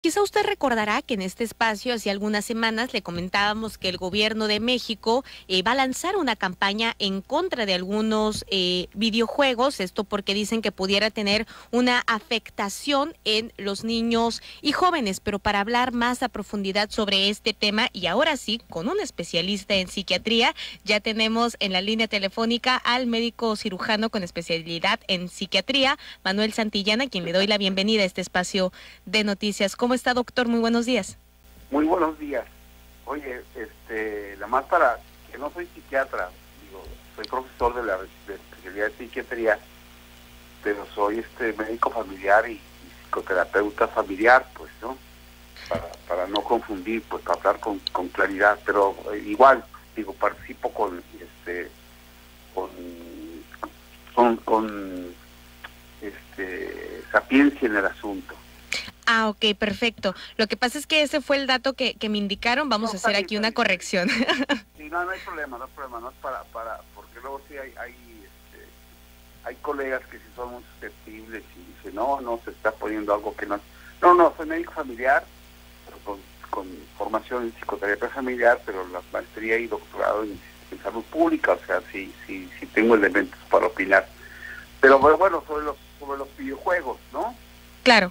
Quizá usted recordará que en este espacio hace algunas semanas le comentábamos que el gobierno de México va a lanzar una campaña en contra de algunos videojuegos, esto porque dicen que pudiera tener una afectación en los niños y jóvenes, pero para hablar más a profundidad sobre este tema y ahora sí, con un especialista en psiquiatría, ya tenemos en la línea telefónica al médico cirujano con especialidad en psiquiatría, Manuel Santillana, a quien le doy la bienvenida a este espacio de noticias. ¿Cómo está, doctor? Muy buenos días. Muy buenos días. Oye, nada más para que no soy psiquiatra, digo, soy profesor de especialidad de psiquiatría, pero soy médico familiar y psicoterapeuta familiar, pues, ¿no? Para no confundir, pues, para hablar con claridad, pero igual, digo, participo con sapiencia en el asunto. Ah, ok, perfecto. Lo que pasa es que ese fue el dato que me indicaron. Vamos a hacer aquí una corrección. Sí, no hay problema, no es porque luego sí hay colegas que sí son muy susceptibles y dicen, no, se está poniendo algo que no. No, soy médico familiar, pero con formación en psicoterapia familiar, pero la maestría y doctorado en salud pública, o sea, sí tengo elementos para opinar. Pero bueno, sobre los videojuegos, ¿no? Claro.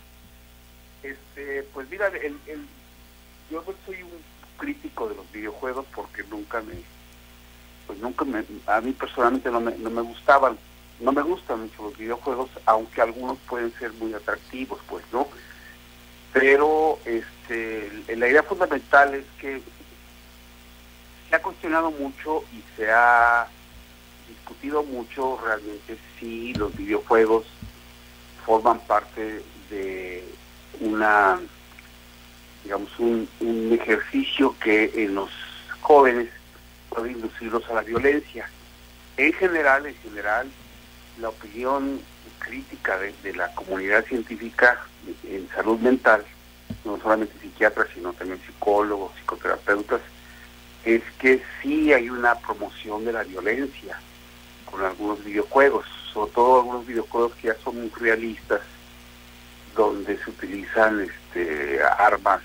Pues mira, yo no soy un crítico de los videojuegos porque a mí personalmente no me gustaban, no me gustan mucho los videojuegos, aunque algunos pueden ser muy atractivos, pues, ¿no? Pero la idea fundamental es que se ha cuestionado mucho y se ha discutido mucho realmente si los videojuegos forman parte de un ejercicio que en los jóvenes puede inducirlos a la violencia. En general, la opinión crítica de la comunidad científica en salud mental, no solamente psiquiatras, sino también psicólogos, psicoterapeutas, es que sí hay una promoción de la violencia con algunos videojuegos, sobre todo algunos videojuegos que ya son muy realistas, donde se utilizan armas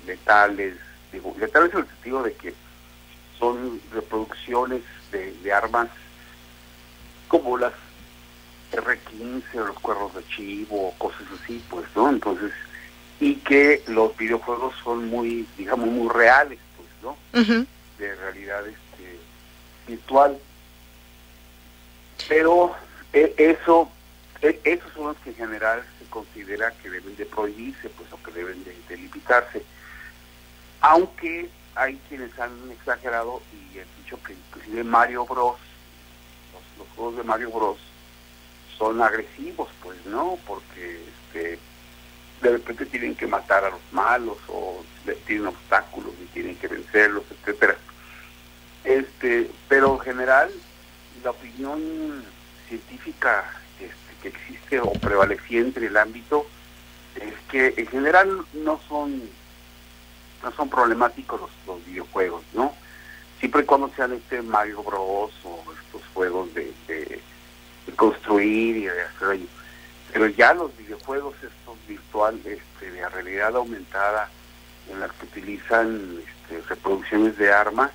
letales en el sentido de que son reproducciones de armas como las R-15 o los cuernos de chivo, cosas así, pues, ¿no? Entonces, y que los videojuegos son muy, digamos, muy reales, pues, ¿no? Uh-huh. De realidad virtual. Pero esos son los que en general se considera que deben de prohibirse, pues, o que deben de limitarse. Aunque hay quienes han exagerado y han dicho que inclusive Mario Bros, los juegos de Mario Bros son agresivos, pues, ¿no? Porque de repente tienen que matar a los malos o tienen obstáculos y tienen que vencerlos, etcétera. Pero en general la opinión científica que existe o prevaleciente en el ámbito es que en general no son problemáticos los videojuegos, ¿no? Siempre y cuando sean Mario Bros o estos juegos de construir y de hacer ahí. Pero ya los videojuegos estos virtuales de realidad aumentada en las que utilizan reproducciones de armas,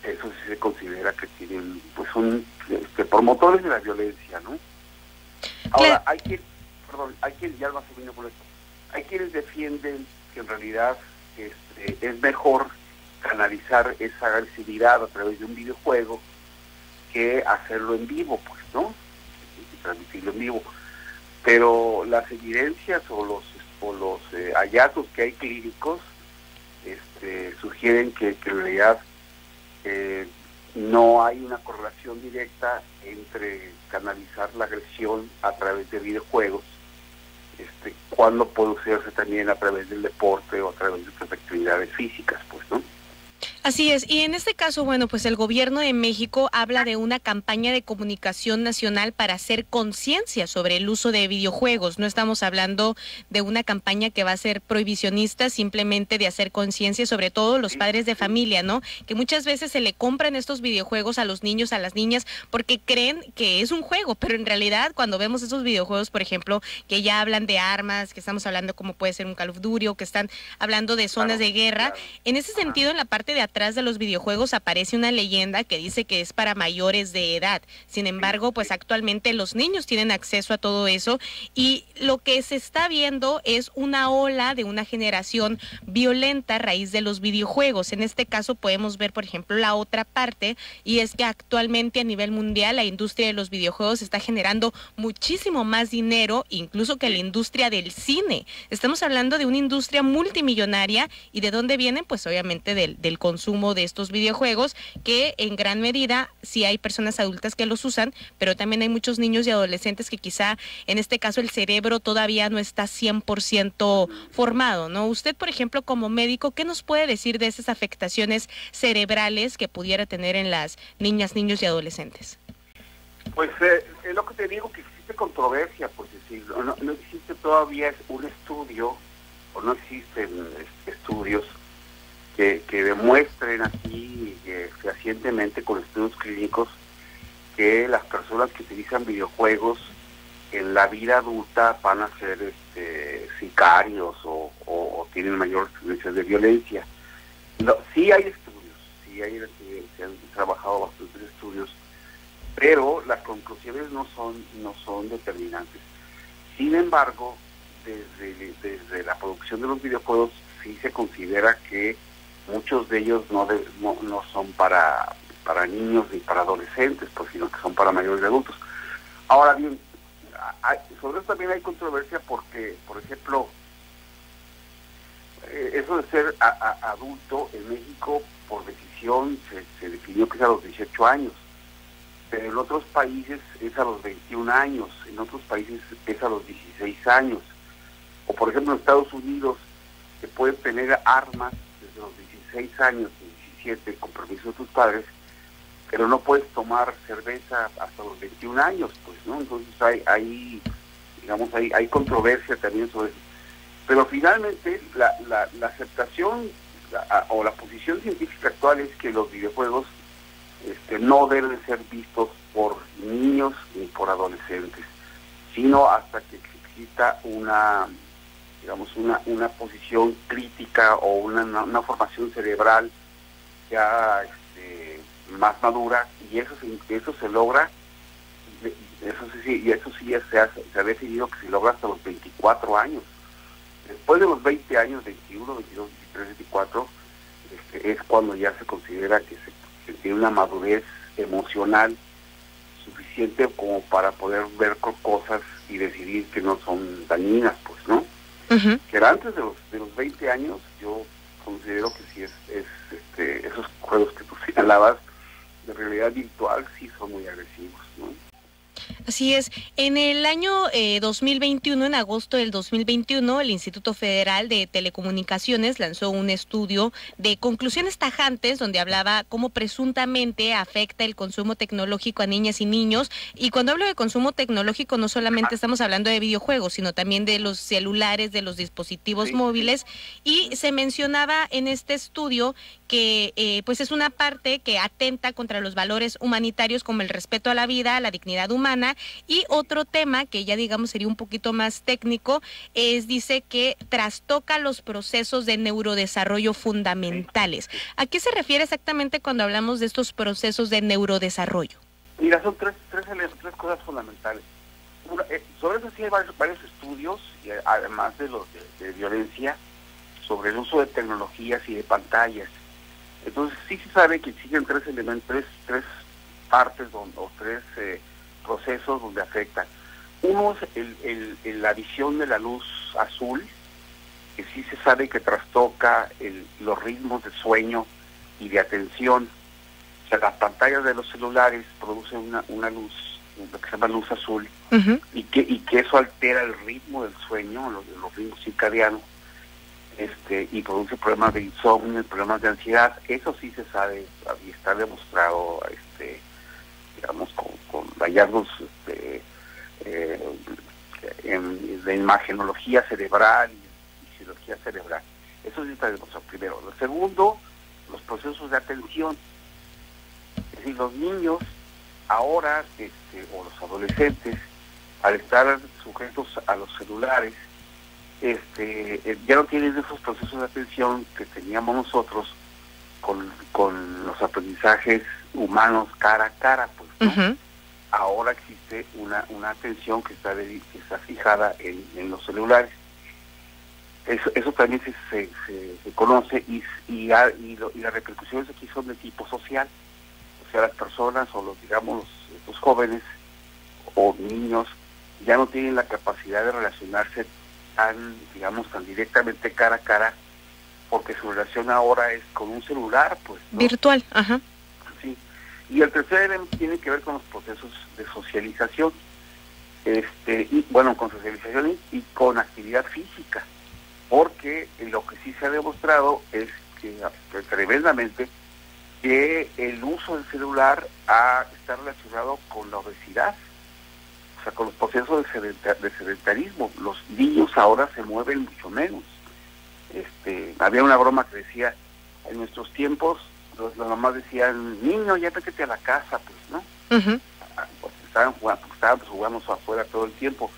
eso sí se considera que tienen, pues son promotores de la violencia, ¿no? Ahora, hay quien ya más o menos por esto, hay quienes defienden que en realidad es mejor canalizar esa agresividad a través de un videojuego que hacerlo en vivo, pues, ¿no? Y transmitirlo en vivo. Pero las evidencias o los hallazgos que hay clínicos sugieren que en realidad no hay una correlación directa entre canalizar la agresión a través de videojuegos, cuando puede usarse también a través del deporte o a través de otras actividades físicas, pues, ¿no? Así es, y en este caso, bueno, pues el gobierno de México habla de una campaña de comunicación nacional para hacer conciencia sobre el uso de videojuegos. No estamos hablando de una campaña que va a ser prohibicionista, simplemente de hacer conciencia, sobre todo los padres de familia, ¿no? Que muchas veces se le compran estos videojuegos a los niños, a las niñas, porque creen que es un juego, pero en realidad cuando vemos esos videojuegos, por ejemplo, que ya hablan de armas, que estamos hablando como puede ser un Call of Duty o que están hablando de zonas de guerra, en ese sentido, en la parte de atrás de los videojuegos aparece una leyenda que dice que es para mayores de edad. Sin embargo, pues actualmente los niños tienen acceso a todo eso y lo que se está viendo es una ola de una generación violenta a raíz de los videojuegos. En este caso podemos ver, por ejemplo, la otra parte, y es que actualmente a nivel mundial la industria de los videojuegos está generando muchísimo más dinero, incluso que la industria del cine. Estamos hablando de una industria multimillonaria, y ¿de dónde vienen? Pues obviamente del consumo de estos videojuegos, que en gran medida sí hay personas adultas que los usan, pero también hay muchos niños y adolescentes que quizá en este caso el cerebro todavía no está 100% formado, ¿no? Usted, por ejemplo, como médico, ¿qué nos puede decir de esas afectaciones cerebrales que pudiera tener en las niñas, niños y adolescentes? Pues es lo que te digo, que existe controversia, por decirlo. No existe todavía un estudio, o no existen estudios que demuestren así fehacientemente con estudios clínicos que las personas que utilizan videojuegos en la vida adulta van a ser sicarios o tienen mayores tendencias de violencia. No, sí hay estudios, se han trabajado bastantes estudios, pero las conclusiones no son determinantes. Sin embargo, desde la producción de los videojuegos sí se considera que muchos de ellos no son para niños ni para adolescentes, pues, sino que son para mayores de adultos. Ahora bien, sobre eso también hay controversia porque, por ejemplo, eso de ser adulto en México por decisión se definió que es a los 18 años, pero en otros países es a los 21 años, en otros países es a los 16 años, o por ejemplo en Estados Unidos se pueden tener armas desde los 16 años, 17, con permiso de tus padres, pero no puedes tomar cerveza hasta los 21 años, pues, ¿no? Entonces hay controversia también sobre eso. Pero finalmente la aceptación o la posición científica actual es que los videojuegos no deben ser vistos por niños ni por adolescentes, sino hasta que exista una posición crítica o una formación cerebral ya más madura, y eso se logra, eso sí ya se ha definido que se logra hasta los 24 años. Después de los 20 años, 21, 22, 23, 24, es cuando ya se considera que se tiene una madurez emocional suficiente como para poder ver cosas y decidir que no son dañinas, pues, ¿no? Uh-huh. Que era antes de los 20 años, yo considero que sí esos juegos que tú señalabas de realidad virtual sí son muy agresivos, ¿no? Así es. En el año 2021, en agosto del 2021, el Instituto Federal de Telecomunicaciones lanzó un estudio de conclusiones tajantes donde hablaba cómo presuntamente afecta el consumo tecnológico a niñas y niños. Y cuando hablo de consumo tecnológico, no solamente estamos hablando de videojuegos, sino también de los celulares, de los dispositivos móviles. Y se mencionaba en este estudio que pues es una parte que atenta contra los valores humanitarios como el respeto a la vida, a la dignidad humana. Y otro tema que ya digamos sería un poquito más técnico dice que trastoca los procesos de neurodesarrollo fundamentales. ¿A qué se refiere exactamente cuando hablamos de estos procesos de neurodesarrollo? Mira, son tres cosas fundamentales. Sobre eso sí hay varios estudios, además de los de violencia, sobre el uso de tecnologías y de pantallas. Entonces sí se sabe que existen tres elementos, tres partes o tres procesos donde afectan. Uno es la visión de la luz azul, que sí se sabe que trastoca los ritmos de sueño y de atención. O sea, las pantallas de los celulares producen una luz, lo que se llama luz azul, uh-huh, y que eso altera el ritmo del sueño, los ritmos circadianos. y produce problemas de insomnio, problemas de ansiedad. Eso sí se sabe y está demostrado, digamos, con hallazgos de imagenología cerebral y fisiología cerebral. Eso sí está demostrado primero. Lo segundo, los procesos de atención. Es decir, los niños ahora, o los adolescentes, al estar sujetos a los celulares, ya no tienen esos procesos de atención que teníamos nosotros con los aprendizajes humanos cara a cara, pues, ¿no? Uh-huh. Ahora existe una atención que está fijada en los celulares. Eso también se conoce y las repercusiones aquí son de tipo social. O sea, las personas o los jóvenes o niños ya no tienen la capacidad de relacionarse tan directamente cara a cara, porque su relación ahora es con un celular, pues, ¿no? Virtual, ajá. Sí. Y el tercer elemento tiene que ver con los procesos de socialización, con socialización y con actividad física, porque lo que sí se ha demostrado es que tremendamente que el uso del celular está relacionado con la obesidad, o sea, con los procesos de sedentarismo. Los niños ahora se mueven mucho menos. Había una broma que decía, en nuestros tiempos, las mamás decían, niño, ya vete a la casa, pues, ¿no? Uh-huh. Porque estábamos jugando afuera todo el tiempo.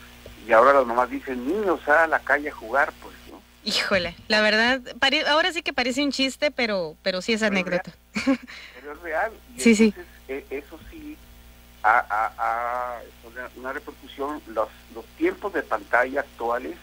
Y ahora las mamás dicen, niños, sal a la calle a jugar, pues, ¿no? Híjole, la verdad, ahora sí que parece un chiste, pero sí es anécdota. Pero es real. Y sí, entonces, eso sí una repercusión. Los tiempos de pantalla actuales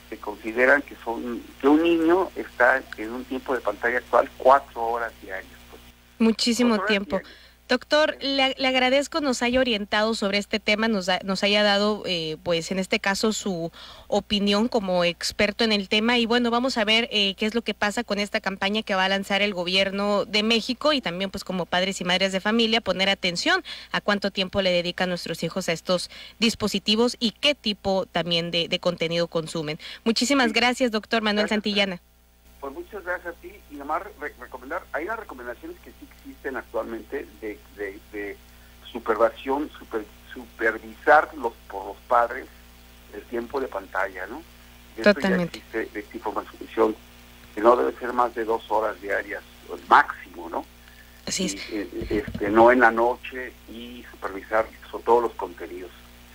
se consideran que un niño está en un tiempo de pantalla actual 4 horas diarias. Pues. Muchísimo tiempo. Doctor, le agradezco nos haya orientado sobre este tema, nos haya dado, pues en este caso, su opinión como experto en el tema. Y bueno, vamos a ver qué es lo que pasa con esta campaña que va a lanzar el gobierno de México y también, pues como padres y madres de familia, poner atención a cuánto tiempo le dedican nuestros hijos a estos dispositivos y qué tipo también de contenido consumen. Muchísimas gracias, doctor Manuel Santillana. Pues muchas gracias a ti, y nomás recomendar, hay unas recomendaciones que sí existen actualmente de supervisar por los padres el tiempo de pantalla, ¿no? Totalmente. Ya existe esta información que no debe ser más de 2 horas diarias, el máximo, ¿no? Así es. No en la noche, y supervisar todos los contenidos.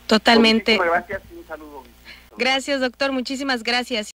Totalmente. Muchísimas gracias y un saludo. Gracias, doctor, muchísimas gracias.